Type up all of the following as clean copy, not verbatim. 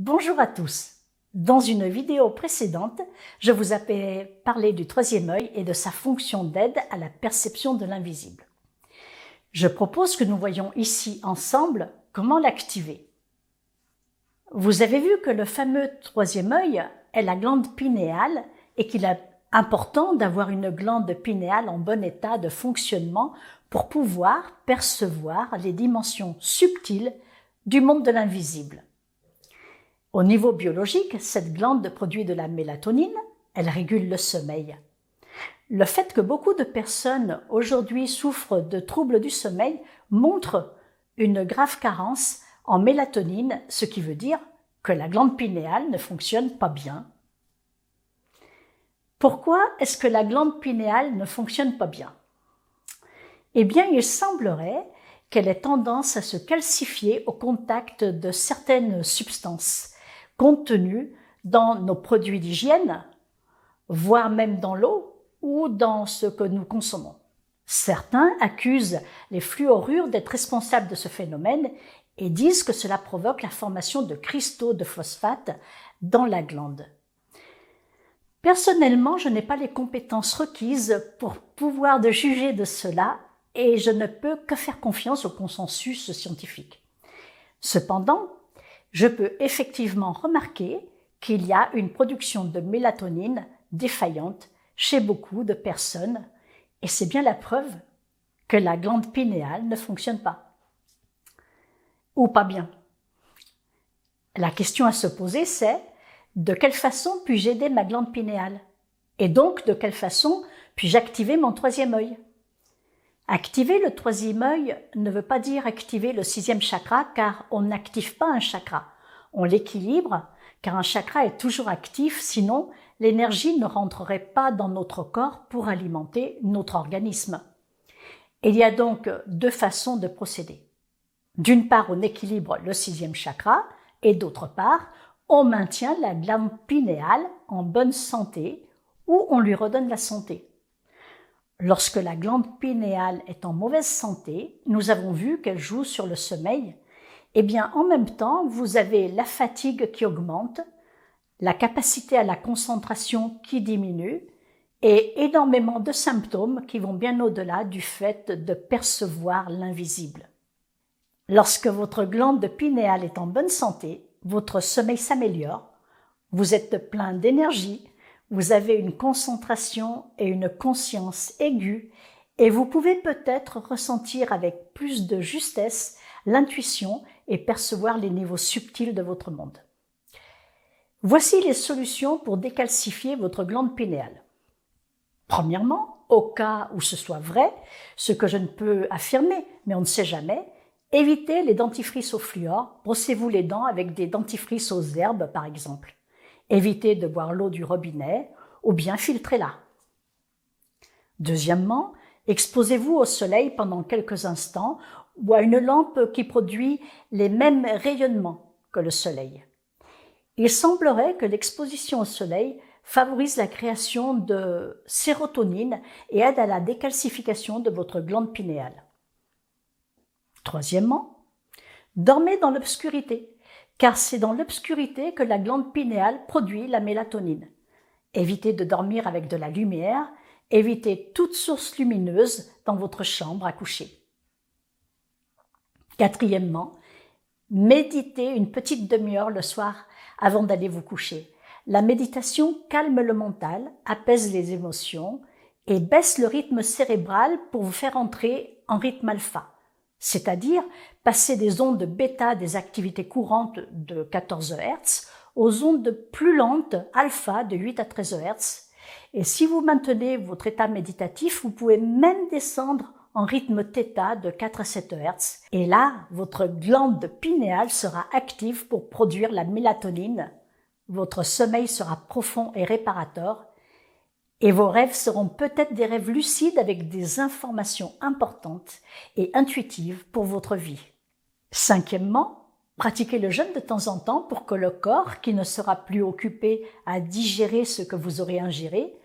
Bonjour à tous. Dans une vidéo précédente, je vous avais parlé du troisième œil et de sa fonction d'aide à la perception de l'invisible. Je propose que nous voyions ici ensemble comment l'activer. Vous avez vu que le fameux troisième œil est la glande pinéale et qu'il est important d'avoir une glande pinéale en bon état de fonctionnement pour pouvoir percevoir les dimensions subtiles du monde de l'invisible. Au niveau biologique, cette glande produit de la mélatonine, elle régule le sommeil. Le fait que beaucoup de personnes aujourd'hui souffrent de troubles du sommeil montre une grave carence en mélatonine, ce qui veut dire que la glande pinéale ne fonctionne pas bien. Pourquoi est-ce que la glande pinéale ne fonctionne pas bien? Eh bien, il semblerait qu'elle ait tendance à se calcifier au contact de certaines substances contenues dans nos produits d'hygiène, voire même dans l'eau ou dans ce que nous consommons. Certains accusent les fluorures d'être responsables de ce phénomène et disent que cela provoque la formation de cristaux de phosphate dans la glande. Personnellement, je n'ai pas les compétences requises pour pouvoir juger de cela et je ne peux que faire confiance au consensus scientifique. Cependant, je peux effectivement remarquer qu'il y a une production de mélatonine défaillante chez beaucoup de personnes et c'est bien la preuve que la glande pinéale ne fonctionne pas. Ou pas bien. La question à se poser c'est de quelle façon puis-je aider ma glande pinéale? Et donc de quelle façon puis-je activer mon troisième œil? Activer le troisième œil ne veut pas dire activer le sixième chakra car on n'active pas un chakra. On l'équilibre car un chakra est toujours actif, sinon l'énergie ne rentrerait pas dans notre corps pour alimenter notre organisme. Il y a donc deux façons de procéder. D'une part, on équilibre le sixième chakra et d'autre part, on maintient la glande pinéale en bonne santé ou on lui redonne la santé. Lorsque la glande pinéale est en mauvaise santé, nous avons vu qu'elle joue sur le sommeil, et bien en même temps, vous avez la fatigue qui augmente, la capacité à la concentration qui diminue et énormément de symptômes qui vont bien au-delà du fait de percevoir l'invisible. Lorsque votre glande pinéale est en bonne santé, votre sommeil s'améliore, vous êtes plein d'énergie, vous avez une concentration et une conscience aiguë et vous pouvez peut-être ressentir avec plus de justesse l'intuition et percevoir les niveaux subtils de votre monde. Voici les solutions pour décalcifier votre glande pinéale. Premièrement, au cas où ce soit vrai, ce que je ne peux affirmer, mais on ne sait jamais, évitez les dentifrices au fluor, brossez-vous les dents avec des dentifrices aux herbes par exemple. Évitez de boire l'eau du robinet ou bien filtrez-la. Deuxièmement, exposez-vous au soleil pendant quelques instants ou à une lampe qui produit les mêmes rayonnements que le soleil. Il semblerait que l'exposition au soleil favorise la création de sérotonine et aide à la décalcification de votre glande pinéale. Troisièmement, dormez dans l'obscurité, car c'est dans l'obscurité que la glande pinéale produit la mélatonine. Évitez de dormir avec de la lumière, évitez toute source lumineuse dans votre chambre à coucher. Quatrièmement, méditez une petite demi-heure le soir avant d'aller vous coucher. La méditation calme le mental, apaise les émotions et baisse le rythme cérébral pour vous faire entrer en rythme alpha, c'est-à-dire passer des ondes bêta des activités courantes de 14 Hz aux ondes plus lentes alpha de 8 à 13 Hz. Et si vous maintenez votre état méditatif, vous pouvez même descendre en rythme θ de 4 à 7 Hz. Et là, votre glande pinéale sera active pour produire la mélatonine. Votre sommeil sera profond et réparateur. Et vos rêves seront peut-être des rêves lucides avec des informations importantes et intuitives pour votre vie. Cinquièmement, pratiquez le jeûne de temps en temps pour que le corps, qui ne sera plus occupé à digérer ce que vous aurez ingéré,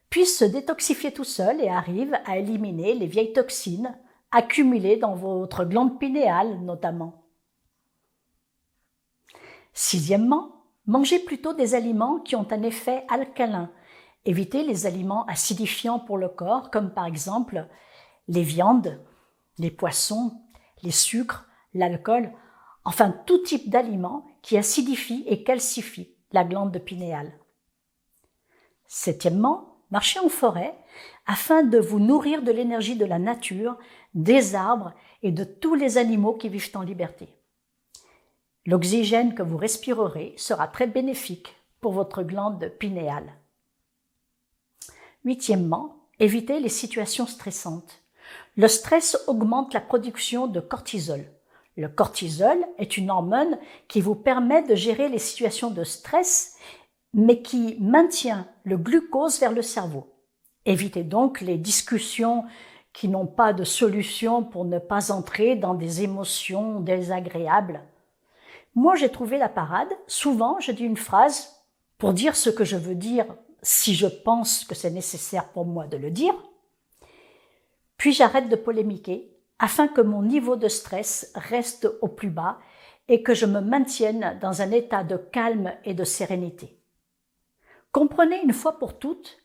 puisse se détoxifier tout seul et arrive à éliminer les vieilles toxines accumulées dans votre glande pinéale notamment. Sixièmement, mangez plutôt des aliments qui ont un effet alcalin. Évitez les aliments acidifiants pour le corps, comme par exemple les viandes, les poissons, les sucres, l'alcool, enfin tout type d'aliments qui acidifient et calcifient la glande pinéale. Septièmement, marchez en forêt afin de vous nourrir de l'énergie de la nature, des arbres et de tous les animaux qui vivent en liberté. L'oxygène que vous respirerez sera très bénéfique pour votre glande pinéale. Huitièmement, évitez les situations stressantes. Le stress augmente la production de cortisol. Le cortisol est une hormone qui vous permet de gérer les situations de stress, mais qui maintient le glucose vers le cerveau. Évitez donc les discussions qui n'ont pas de solution pour ne pas entrer dans des émotions désagréables. Moi, j'ai trouvé la parade. Souvent, je dis une phrase pour dire ce que je veux dire si je pense que c'est nécessaire pour moi de le dire. Puis j'arrête de polémiquer afin que mon niveau de stress reste au plus bas et que je me maintienne dans un état de calme et de sérénité. Comprenez une fois pour toutes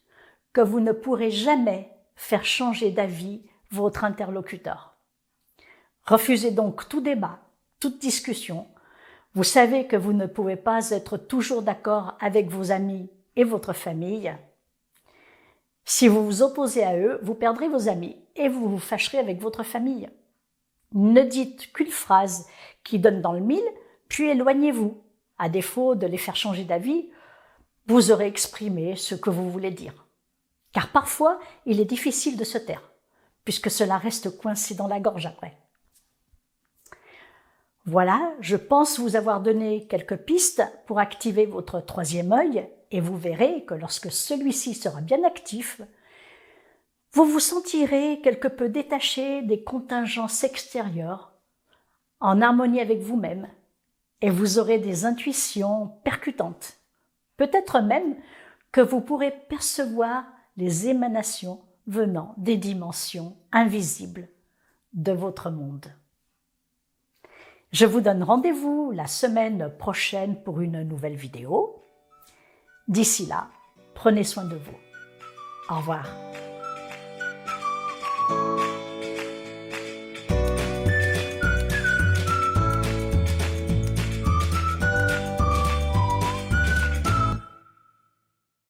que vous ne pourrez jamais faire changer d'avis votre interlocuteur. Refusez donc tout débat, toute discussion. Vous savez que vous ne pouvez pas être toujours d'accord avec vos amis et votre famille. Si vous vous opposez à eux, vous perdrez vos amis et vous vous fâcherez avec votre famille. Ne dites qu'une phrase qui donne dans le mille, puis éloignez-vous. À défaut de les faire changer d'avis, vous aurez exprimé ce que vous voulez dire. Car parfois, il est difficile de se taire, puisque cela reste coincé dans la gorge après. Voilà, je pense vous avoir donné quelques pistes pour activer votre troisième œil et vous verrez que lorsque celui-ci sera bien actif, vous vous sentirez quelque peu détaché des contingences extérieures, en harmonie avec vous-même, et vous aurez des intuitions percutantes. Peut-être même que vous pourrez percevoir les émanations venant des dimensions invisibles de votre monde. Je vous donne rendez-vous la semaine prochaine pour une nouvelle vidéo. D'ici là, prenez soin de vous. Au revoir.